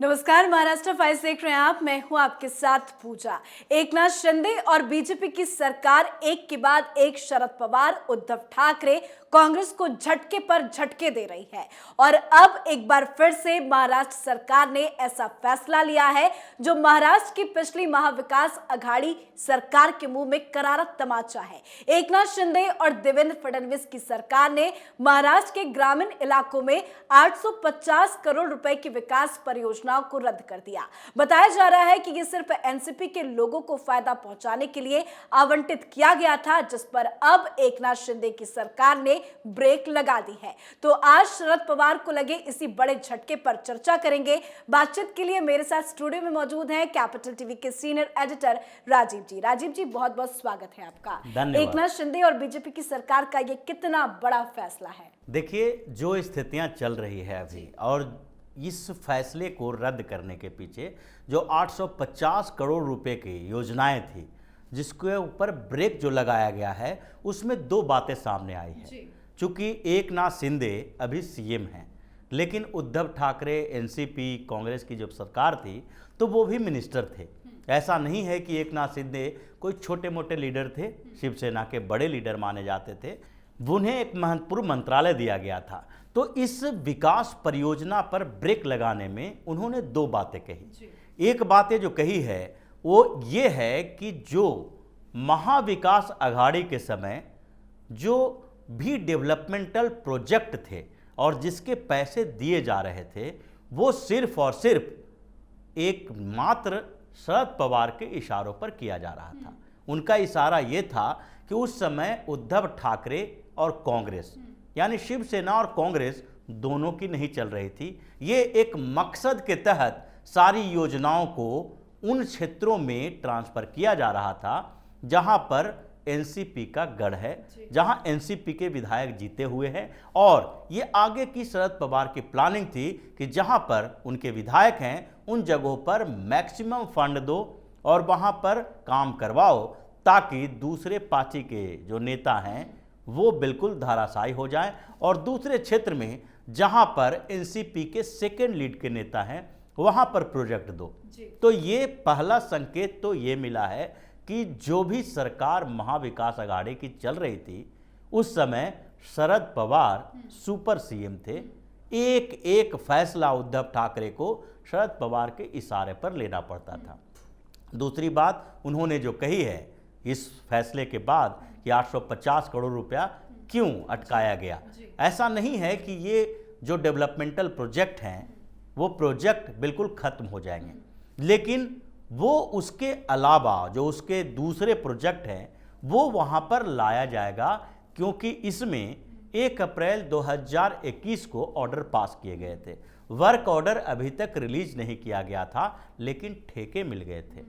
नमस्कार, महाराष्ट्र फाइल्स देख रहे हैं आप। मैं हूं आपके साथ पूजा। एकनाथ शिंदे और बीजेपी की सरकार एक के बाद एक शरद पवार, उद्धव ठाकरे, कांग्रेस को झटके पर झटके दे रही है और अब एक बार फिर से महाराष्ट्र सरकार ने ऐसा फैसला लिया है जो महाराष्ट्र की पिछली महाविकास अघाड़ी सरकार के मुंह में करारा तमाचा है। एकनाथ शिंदे और देवेंद्र फडणवीस की सरकार ने महाराष्ट्र के ग्रामीण इलाकों में 850 करोड़ रुपए की विकास परियोजनाओं को रद्द कर दिया। बताया जा रहा है कि ये सिर्फ एनसीपी के लोगों को फायदा पहुंचाने के लिए आवंटित किया गया था, जिस पर अब एकनाथ शिंदे की सरकार ने ब्रेक लगा दी है। तो आज शरद पवार को लगे इसी बड़े झटके पर चर्चा करेंगे। बातचीत के लिए मेरे साथ स्टूडियो में मौजूद हैं कैपिटल टीवी के सीनियर एडिटर राजीव जी। राजीव जी, बहुत बहुत स्वागत है आपका। एकनाथ शिंदे और बीजेपी की सरकार का ये कितना बड़ा फैसला है? देखिए, जो स्थितियां चल रही है अभी और इस फैसले को रद्द करने के पीछे जो 850 करोड़ रुपए की योजनाएं थी, जिसके ऊपर ब्रेक जो लगाया गया है, उसमें दो बातें सामने आई है। चूंकि एकनाथ शिंदे अभी सीएम हैं, लेकिन उद्धव ठाकरे, एनसीपी, कांग्रेस की जब सरकार थी तो वो भी मिनिस्टर थे। ऐसा नहीं है कि एकनाथ शिंदे कोई छोटे मोटे लीडर थे, शिवसेना के बड़े लीडर माने जाते थे। उन्हें एक महत्वपूर्ण मंत्रालय दिया गया था। तो इस विकास परियोजना पर ब्रेक लगाने में उन्होंने दो बातें कही। एक बात जो कही है वो ये है कि जो महाविकास अघाड़ी के समय जो भी डेवलपमेंटल प्रोजेक्ट थे और जिसके पैसे दिए जा रहे थे, वो सिर्फ और सिर्फ एक मात्र शरद पवार के इशारों पर किया जा रहा था। उनका इशारा ये था कि उस समय उद्धव ठाकरे और कांग्रेस, यानी शिवसेना और कांग्रेस दोनों की नहीं चल रही थी। ये एक मकसद के तहत सारी योजनाओं को उन क्षेत्रों में ट्रांसफर किया जा रहा था जहां पर एनसीपी का गढ़ है, जहां एनसीपी के विधायक जीते हुए हैं। और ये आगे की शरद पवार की प्लानिंग थी कि जहां पर उनके विधायक हैं उन जगहों पर मैक्सिमम फंड दो और वहां पर काम करवाओ, ताकि दूसरे पार्टी के जो नेता हैं वो बिल्कुल धराशायी हो जाएं और दूसरे क्षेत्र में जहां पर एनसीपी के सेकेंड लीड के नेता हैं वहां पर प्रोजेक्ट दो। तो ये पहला संकेत तो ये मिला है कि जो भी सरकार महाविकास अघाड़ी की चल रही थी, उस समय शरद पवार सुपर सीएम थे। एक एक फैसला उद्धव ठाकरे को शरद पवार के इशारे पर लेना पड़ता था। दूसरी बात उन्होंने जो कही है इस फैसले के बाद कि 850 करोड़ रुपया क्यों अटकाया गया। ऐसा नहीं है कि ये जो डेवलपमेंटल प्रोजेक्ट हैं वो प्रोजेक्ट बिल्कुल खत्म हो जाएंगे, लेकिन वो उसके अलावा जो उसके दूसरे प्रोजेक्ट हैं वो वहाँ पर लाया जाएगा, क्योंकि इसमें 1 अप्रैल 2021 को ऑर्डर पास किए गए थे। वर्क ऑर्डर अभी तक रिलीज नहीं किया गया था, लेकिन ठेके मिल गए थे।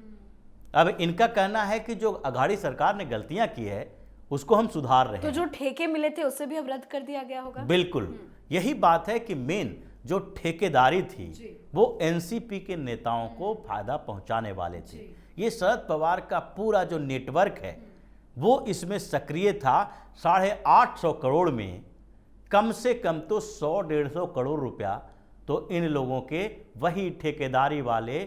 अब इनका कहना है कि जो अघाड़ी सरकार ने गलतियां की है उसको हम सुधार रहे हैं। तो जो ठेके मिले थे उसे भी अब रद्द कर दिया गया होगा? बिल्कुल, यही बात है कि मेन जो ठेकेदारी थी वो एनसीपी के नेताओं को फायदा पहुंचाने वाले थे। ये शरद पवार का पूरा जो नेटवर्क है वो इसमें सक्रिय था। 850 करोड़ में कम से कम तो 100-150 करोड़ रुपया तो इन लोगों के वही ठेकेदारी वाले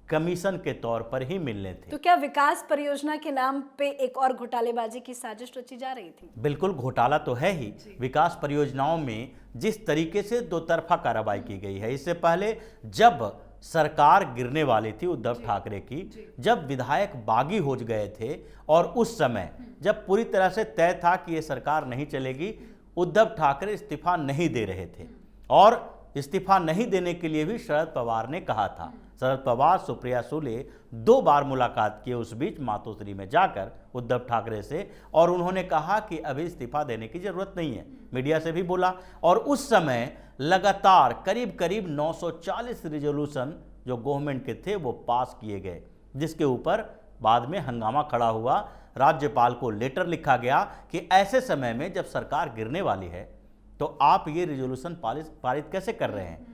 कमीशन के तौर पर ही मिलने थे। तो क्या विकास परियोजना के नाम पे एक और घोटालेबाजी की साजिश रची जा रही थी? बिल्कुल, घोटाला तो है ही। विकास परियोजनाओं में जिस तरीके से दो तरफा कार्रवाई की गई है, इससे पहले जब सरकार गिरने वाली थी उद्धव ठाकरे की, जब विधायक बागी हो गए थे और उस समय जब पूरी तरह से तय था कि ये सरकार नहीं चलेगी, उद्धव ठाकरे इस्तीफा नहीं दे रहे थे और इस्तीफा नहीं देने के लिए भी शरद पवार ने कहा था। शरद पवार, सुप्रिया सुले 2 बार मुलाकात किए उस बीच मातोश्री में जाकर उद्धव ठाकरे से, और उन्होंने कहा कि अभी इस्तीफा देने की जरूरत नहीं है। मीडिया से भी बोला और उस समय लगातार करीब करीब 940 रिजोल्यूशन जो गवर्नमेंट के थे वो पास किए गए, जिसके ऊपर बाद में हंगामा खड़ा हुआ। राज्यपाल को लेटर लिखा गया कि ऐसे समय में जब सरकार गिरने वाली है तो आप ये रिजोल्यूशन पारित कैसे कर रहे हैं,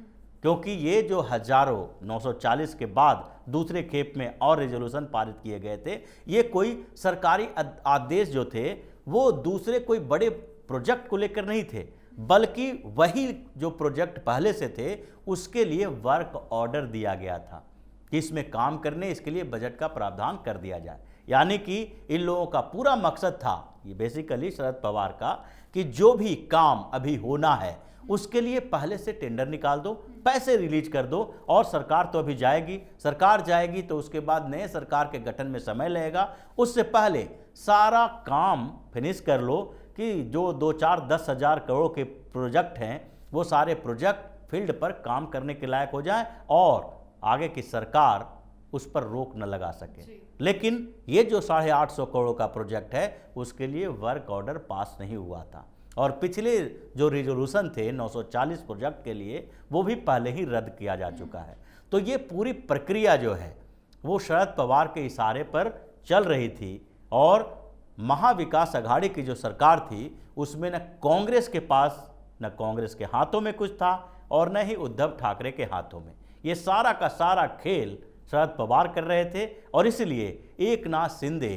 क्योंकि ये जो हजारों 940 के बाद दूसरे खेप में और रिजोल्यूशन पारित किए गए थे, ये कोई सरकारी आदेश जो थे वो दूसरे कोई बड़े प्रोजेक्ट को लेकर नहीं थे। बल्कि वही जो प्रोजेक्ट पहले से थे उसके लिए वर्क ऑर्डर दिया गया था कि इसमें काम करने, इसके लिए बजट का प्रावधान कर दिया जाए। यानी कि इन लोगों का पूरा मकसद था, ये बेसिकली शरद पवार का, कि जो भी काम अभी होना है उसके लिए पहले से टेंडर निकाल दो, पैसे रिलीज कर दो, और सरकार तो अभी जाएगी, सरकार जाएगी तो उसके बाद नए सरकार के गठन में समय लगेगा, उससे पहले सारा काम फिनिश कर लो कि जो 2-4-10 हज़ार करोड़ के प्रोजेक्ट हैं वो सारे प्रोजेक्ट फील्ड पर काम करने के लायक हो जाए और आगे की सरकार उस पर रोक न लगा सके। लेकिन ये जो 850 करोड़ का प्रोजेक्ट है उसके लिए वर्क ऑर्डर पास नहीं हुआ था, और पिछले जो रिजोल्यूशन थे 940 प्रोजेक्ट के लिए वो भी पहले ही रद्द किया जा चुका है। तो ये पूरी प्रक्रिया जो है वो शरद पवार के इशारे पर चल रही थी, और महाविकास अघाड़ी की जो सरकार थी उसमें न कांग्रेस के पास, न कांग्रेस के हाथों में कुछ था और न ही उद्धव ठाकरे के हाथों में। ये सारा का सारा खेल शरद पवार कर रहे थे, और इसलिए एकनाथ शिंदे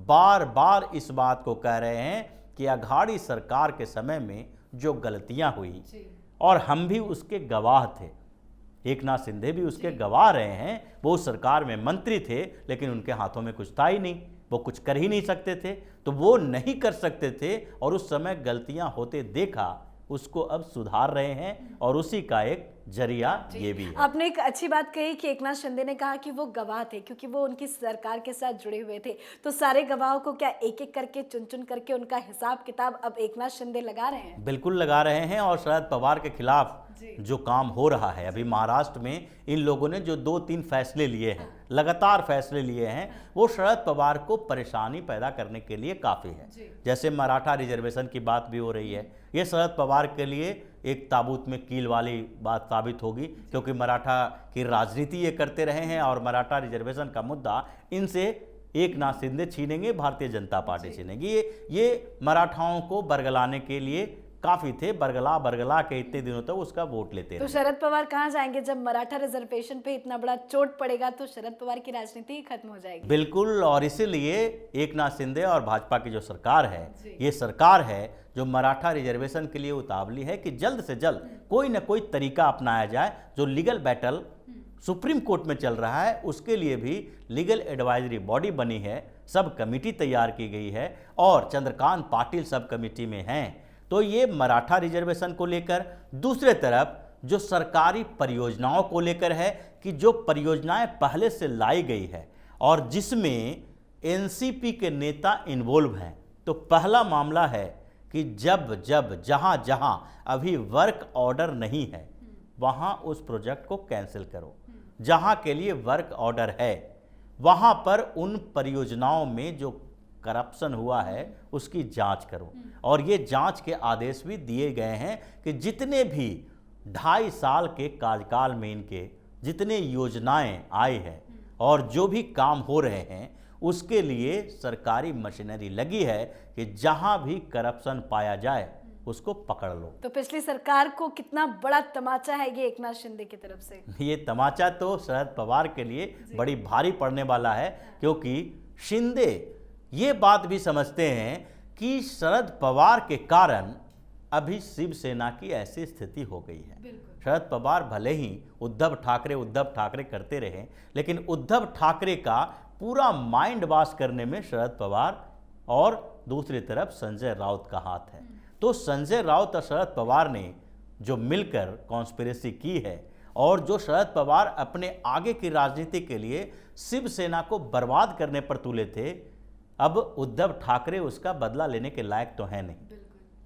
बार बार इस बात को कह रहे हैं कि अघाड़ी सरकार के समय में जो गलतियां हुई और हम भी उसके गवाह थे, एकनाथ शिंदे भी उसके गवाह रहे हैं। वो उस सरकार में मंत्री थे लेकिन उनके हाथों में कुछ था ही नहीं, वो कुछ कर ही नहीं सकते थे, तो वो नहीं कर सकते थे और उस समय गलतियां होते देखा, उसको अब सुधार रहे हैं, और उसी का एक जरिया ये भी है। आपने एक अच्छी बात कही कि एकनाथ शिंदे ने कहा कि वो गवाह थे क्योंकि वो उनकी सरकार के साथ जुड़े हुए थे, तो सारे गवाहों को क्या एक एक करके चुन चुन करके उनका हिसाब किताब अब एकनाथ शिंदे लगा रहे हैं? बिल्कुल लगा रहे हैं, और शरद पवार के खिलाफ जो काम हो रहा है अभी महाराष्ट्र में, इन लोगों ने जो 2-3 फैसले लिए हैं, लगातार फैसले लिए हैं, वो शरद पवार को परेशानी पैदा करने के लिए काफ़ी है। जैसे मराठा रिजर्वेशन की बात भी हो रही है, ये शरद पवार के लिए एक ताबूत में कील वाली बात साबित होगी, क्योंकि मराठा की राजनीति ये करते रहे हैं और मराठा रिजर्वेशन का मुद्दा इनसे एकनाथ शिंदे छीनेंगे, भारतीय जनता पार्टी छीनेगी। ये मराठाओं को बरगलाने के लिए काफी थे, बरगला के इतने दिनों तक उसका वोट लेते रहे। तो शरद पवार कहाँ जाएंगे? जब मराठा रिजर्वेशन पे इतना बड़ा चोट पड़ेगा तो शरद पवार की राजनीति ही खत्म हो जाएगी। बिल्कुल, और इसीलिए एकनाथ शिंदे और भाजपा की जो सरकार है, ये सरकार है जो मराठा रिजर्वेशन के लिए उतावली है कि जल्द से जल्द कोई ना कोई तरीका अपनाया जाए। जो लीगल बैटल सुप्रीम कोर्ट में चल रहा है उसके लिए भी लीगल एडवाइजरी बॉडी बनी है, सब कमेटी तैयार की गई है, और चंद्रकांत पाटिल सब कमेटी में हैं। तो ये मराठा रिजर्वेशन को लेकर, दूसरे तरफ जो सरकारी परियोजनाओं को लेकर है कि जो परियोजनाएं पहले से लाई गई है और जिसमें एनसीपी के नेता इन्वॉल्व हैं। तो पहला मामला है कि जब जहां जहां अभी वर्क ऑर्डर नहीं है वहां उस प्रोजेक्ट को कैंसिल करो, जहां के लिए वर्क ऑर्डर है वहां पर उन परियोजनाओं में जो करप्शन हुआ है उसकी जांच करो। और ये जांच के आदेश भी दिए गए हैं कि जितने भी 2.5 साल के कार्यकाल में इनके जितने योजनाएं आई हैं और जो भी काम हो रहे हैं उसके लिए सरकारी मशीनरी लगी है कि जहां भी करप्शन पाया जाए उसको पकड़ लो। तो पिछली सरकार को कितना बड़ा तमाचा है ये एकनाथ शिंदे की तरफ से? ये तमाचा तो शरद पवार के लिए बड़ी भारी पड़ने वाला है, क्योंकि शिंदे ये बात भी समझते हैं कि शरद पवार के कारण अभी शिवसेना की ऐसी स्थिति हो गई है। शरद पवार भले ही उद्धव ठाकरे करते रहे, लेकिन उद्धव ठाकरे का पूरा माइंड वॉश करने में शरद पवार और दूसरी तरफ संजय राउत का हाथ है। तो संजय राउत और शरद पवार ने जो मिलकर कॉन्स्पिरेसी की है और जो शरद पवार अपने आगे की राजनीति के लिए शिवसेना को बर्बाद करने पर तुले थे, अब उद्धव ठाकरे उसका बदला लेने के लायक तो है नहीं।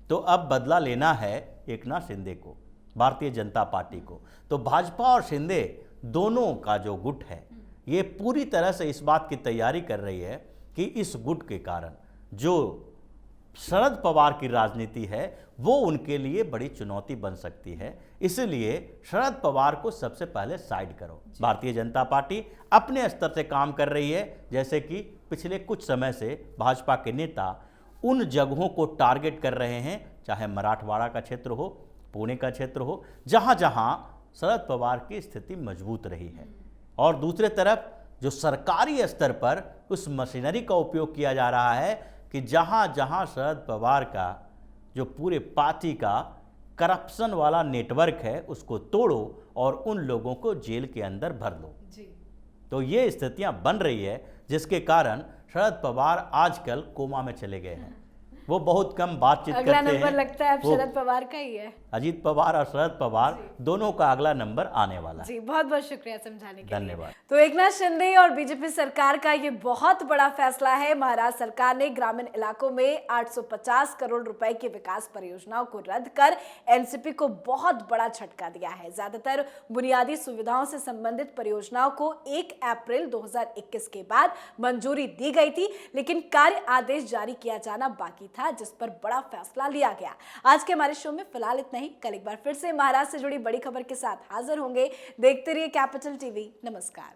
तो अब बदला लेना है एकनाथ शिंदे को, भारतीय जनता पार्टी को। तो भाजपा और शिंदे दोनों का जो गुट है ये पूरी तरह से इस बात की तैयारी कर रही है कि इस गुट के कारण जो शरद पवार की राजनीति है वो उनके लिए बड़ी चुनौती बन सकती है। इसलिए शरद पवार को सबसे पहले साइड करो। भारतीय जनता पार्टी अपने स्तर से काम कर रही है, जैसे कि पिछले कुछ समय से भाजपा के नेता उन जगहों को टारगेट कर रहे हैं, चाहे मराठवाड़ा का क्षेत्र हो, पुणे का क्षेत्र हो, जहां जहां शरद पवार की स्थिति मजबूत रही है। और दूसरे तरफ जो सरकारी स्तर पर उस मशीनरी का उपयोग किया जा रहा है कि जहां जहां शरद पवार का जो पूरे पार्टी का करप्शन वाला नेटवर्क है उसको तोड़ो और उन लोगों को जेल के अंदर भर दो। जी। तो ये स्थितियां बन रही है, जिसके कारण शरद पवार आजकल कोमा में चले गए हैं। वो बहुत कम बातचीत अगला करते नंबर हैं। लगता है अब वो शरद पवार का ही है। अजीत पवार और शरद पवार दोनों का अगला नंबर आने वाला है। जी, बहुत बहुत शुक्रिया समझाने के लिए। धन्यवाद। तो एकनाथ शिंदे और बीजेपी सरकार का ये बहुत बड़ा फैसला है। महाराष्ट्र सरकार ने ग्रामीण इलाकों में 850 करोड़ रुपए की विकास परियोजनाओं को रद्द कर एनसीपी को बहुत बड़ा झटका दिया है। ज्यादातर बुनियादी सुविधाओं से संबंधित परियोजनाओं को 1 अप्रैल 2021 के बाद मंजूरी दी गई थी, लेकिन कार्य आदेश जारी किया जाना बाकी था, जिस पर बड़ा फैसला लिया गया। आज के हमारे शो में फिलहाल इतना ही। कल एक बार फिर से महाराष्ट्र से जुड़ी बड़ी खबर के साथ हाजिर होंगे। देखते रहिए कैपिटल टीवी। नमस्कार।